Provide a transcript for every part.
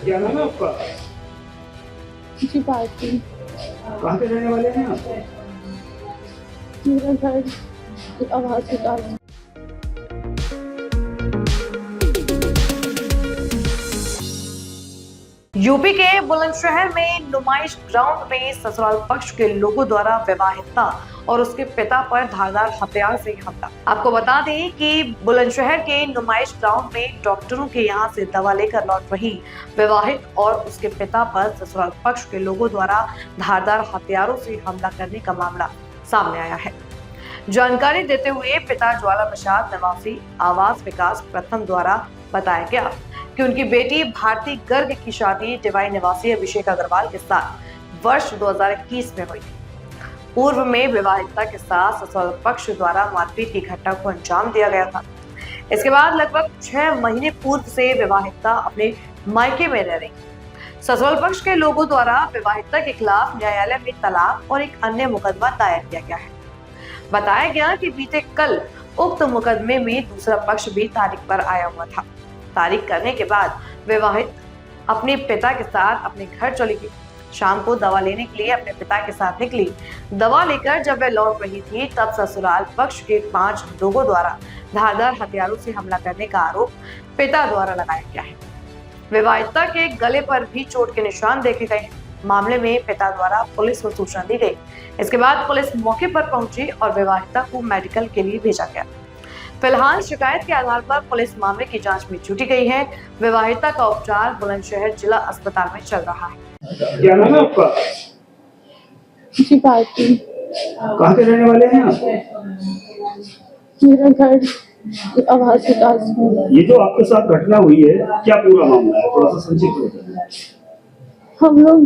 क्या नाम है आपका? जी भारती। कहाँ के रहने वाले हैं आप? मेरा घर आवास विकास। यूपी के बुलंदशहर में नुमाइश ग्राउंड में ससुराल पक्ष के लोगों द्वारा विवाहिता और उसके पिता पर धारदार हथियार से हमला। आपको बता दें कि बुलंदशहर के नुमाइश ग्राउंड में डॉक्टरों के यहां से दवा लेकर लौट रही विवाहित और उसके पिता पर ससुराल पक्ष के लोगों द्वारा धारदार हथियारों से हमला करने का मामला सामने आया है। जानकारी देते हुए पिता ज्वाला प्रसाद निवासी आवास विकास प्रथम द्वारा बताया गया कि उनकी बेटी भारती गर्ग की शादी डिवाइन निवासी अभिषेक अग्रवाल के साथ वर्ष 2021 में हुई थी। पूर्व में विवाहिता के साथ ससुराल पक्ष द्वारा मारपीट की घटना को अंजाम दिया गया था। इसके बाद लगभग 6 महीने पूर्व से विवाहिता अपने मायके में रह रही। ससुराल पक्ष के लोगों द्वारा विवाहिता के खिलाफ न्यायालय में तलाक और एक अन्य मुकदमा दायर किया गया है। बताया गया कि बीते कल उक्त मुकदमे में दूसरा पक्ष भी तारीख पर आया हुआ था। तारीख करने के बाद विवाहित अपने पिता के साथ अपने घर चली गई। शाम को दवा लेने के लिए अपने पिता के साथ निकली। दवा लेकर जब वह लौट रही थी तब ससुराल पक्ष के 5 लोगों द्वारा धारदार हथियारों से हमला करने का आरोप पिता द्वारा लगाया गया है। विवाहिता के गले पर भी चोट के निशान देखे गए हैं। मामले में पिता द्वारा पुलिस को सूचना दी गई। इसके बाद पुलिस मौके पर पहुंची और विवाहिता को मेडिकल के लिए भेजा गया। फिलहाल शिकायत के आधार पर पुलिस मामले की जांच में जुटी गई है। विवाहिता का उपचार बुलंदशहर जिला अस्पताल में चल रहा है। क्या नाम है आपका? जी भारती। कहाँ के रहने वाले हैं आप? मेरा घर आवास विकास में। ये जो आपके साथ घटना हुई है, क्या पूरा मामला है? थोड़ा सा संक्षिप्त बताइए। हम लोग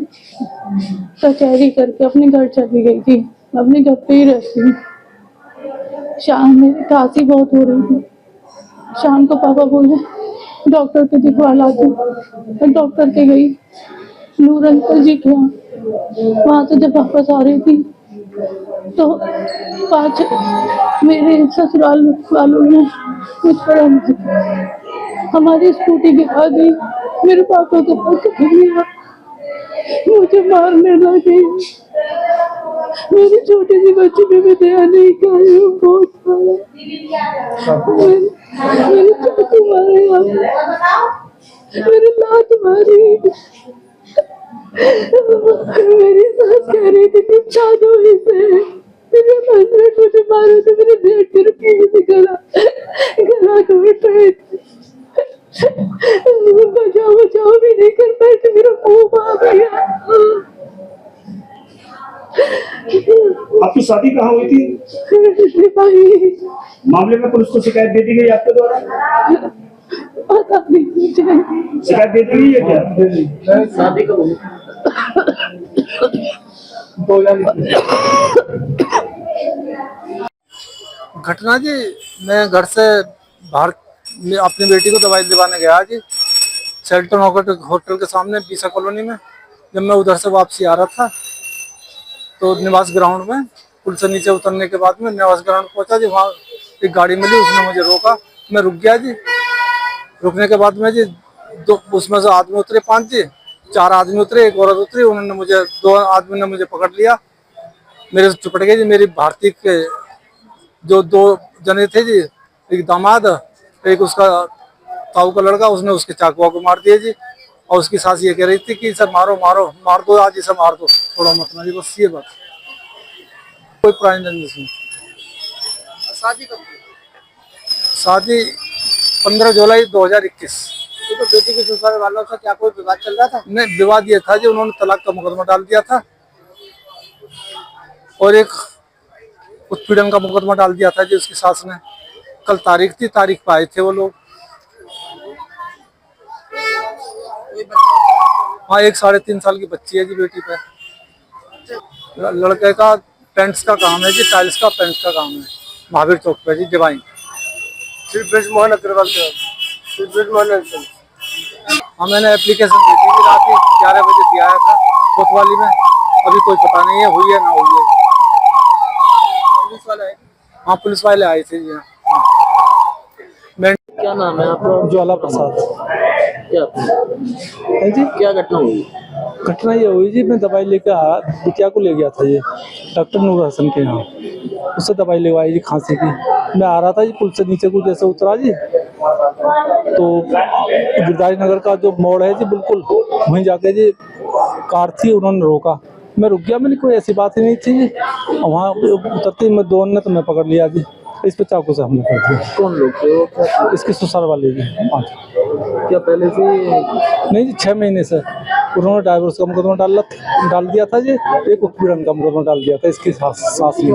कचहरी करके अपने घर चली गई थी। अपने घर पे ही रहती हूँ। शाम में खांसी बहुत हो रही थी। शाम को पापा बोले डॉक्टर के दिखवा ला दो। डॉक्टर के गई नूर अंकल जी के यहाँ। वहाँ से जब वापस आ रही थी तो 5 मेरे ससुराल वालों ने मुझ पर हमला किया। हमारी स्कूटी गिरा दी। मेरे पापा को पकड़ लिया। मुझे मारने लगे। मेरी छोटी सी बच्ची पे भी दया नहीं कर। बहुत मेरे चाकू मारे, मेरे लात मारी। मेरी सास कह रही थी तुम छादो इसे। मेरे हस्बैंड मुझे मारे थे। मेरे पेट के रुपये से गला घोट रहे थे। बचाओ बचाओ भी नहीं कर पाए थे। मेरा मुंह आ गया। आपकी शादी कहाँ हुई थी? मामले में पुलिस को शिकायत दे दी गई आपके द्वारा? पता नहीं मुझे। शिकायत दे दी गई है क्या? शादी कब हुई? घटना जी, मैं घर से बाहर अपनी बेटी को दवाई दिलवाने गया जी, शेल्टन होटल के सामने बीसा कॉलोनी में। जब मैं उधर से वापसी आ रहा था तो निवास ग्राउंड में पुल से नीचे उतरने के बाद में निवास ग्राउंड पहुंचा जी। वहाँ एक गाड़ी मिली, उसने मुझे रोका। मैं रुक गया जी। रुकने के बाद में जी उसमें से आदमी उतरे 5 जी। 4 आदमी उतरे, एक औरत उतरी। उन्होंने मुझे 2 आदमी ने मुझे पकड़ लिया। मेरे से चिपट गए जी। मेरी भारती के जो 2 जने थे जी, एक दामाद एक उसका ताऊ का लड़का, उसने उसके चाकुआ को मार दिया जी। और उसकी सास ये कह रही थी कि इसे मारो मारो मार दो, आज इसे मार दो, थोड़ा मत ना जी। बस ये बात, कोई पुरानी रंजिश नहीं। शादी कब की? शादी 15 जुलाई 2021। तो बेटी के ससुराल वालों से क्या कोई विवाद चल रहा था? नहीं, विवाद ये था जी, उन्होंने तलाक का मुकदमा डाल दिया था और एक उत्पीड़न का मुकदमा डाल दिया था जी उसकी सास ने। कल तारीख थी, तारीख पे आए थे वो लोग। हाँ, एक 3.5 साल की बच्ची है जी बेटी पे। लड़के का पेंट्स का काम है जी, टाइल्स का पेंट्स का काम है, महावीर चौक पे जी, डिवाइन। श्री ब्रजमोहन अग्रवाल का। श्री ब्रजमोहन अग्रवाल। हाँ, मैंने एप्लीकेशन दी थी रात 11 बजे दिया था कोतवाली में। अभी कोई पता नहीं है हुई है ना हुई है। पुलिस वाला है? हाँ, पुलिस वाले आए थे जी। क्या नाम है आपका? ज्वाला प्रसाद। क्या है जी। क्या घटना हुई? घटना ये हुई जी, मैं दवाई लेकर आया, बिटिया को ले गया था ये डॉक्टर नूर हसन के यहाँ, उससे दवाई लगवाई जी खांसी की। मैं आ रहा था जी, पुल से नीचे कुछ जैसे उतरा जी, तो गिरधारी नगर का जो मोड़ है जी, बिल्कुल वहीं जाके जी कार थी, उन्होंने रोका, मैं रुक गया, मैंने कोई ऐसी बात ही नहीं थी जी। वहाँ उतरते ही मैं दो ने तो मैं पकड़ लिया जी, इस पे चाकू से हमला कर दिया। कौन लोग थे वो? इसके ससुराल वाले जी 5। क्या पहले से नहीं जी, 6 महीने से उन्होंने डाइवोर्स का मुकदमा डाल दिया था जी, एक उत्पीड़न का मुकदमा डाल दिया था इसकी सास ने।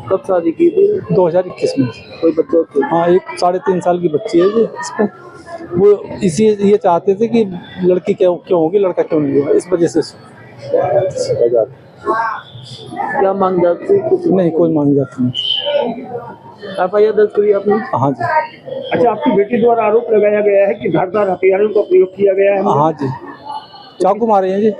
कब शादी की थी? 2021 में। कोई बच्चा था? हाँ, एक 3.5 साल की बच्ची है जी इस पे। वो इसी ये चाहते थे कि लड़की क्यों होगी, लड़का क्यों नहीं होगा, इस वजह से। क्या मांग जाती? कुछ नहीं, कोई मांग जाती नहीं। FIR दर्ज करी आपने? हाँ जी। अच्छा, आपकी बेटी द्वारा आरोप लगाया गया है कि धारदार हथियारों का प्रयोग किया गया है। हाँ जी, चाकू मारे हैं जी।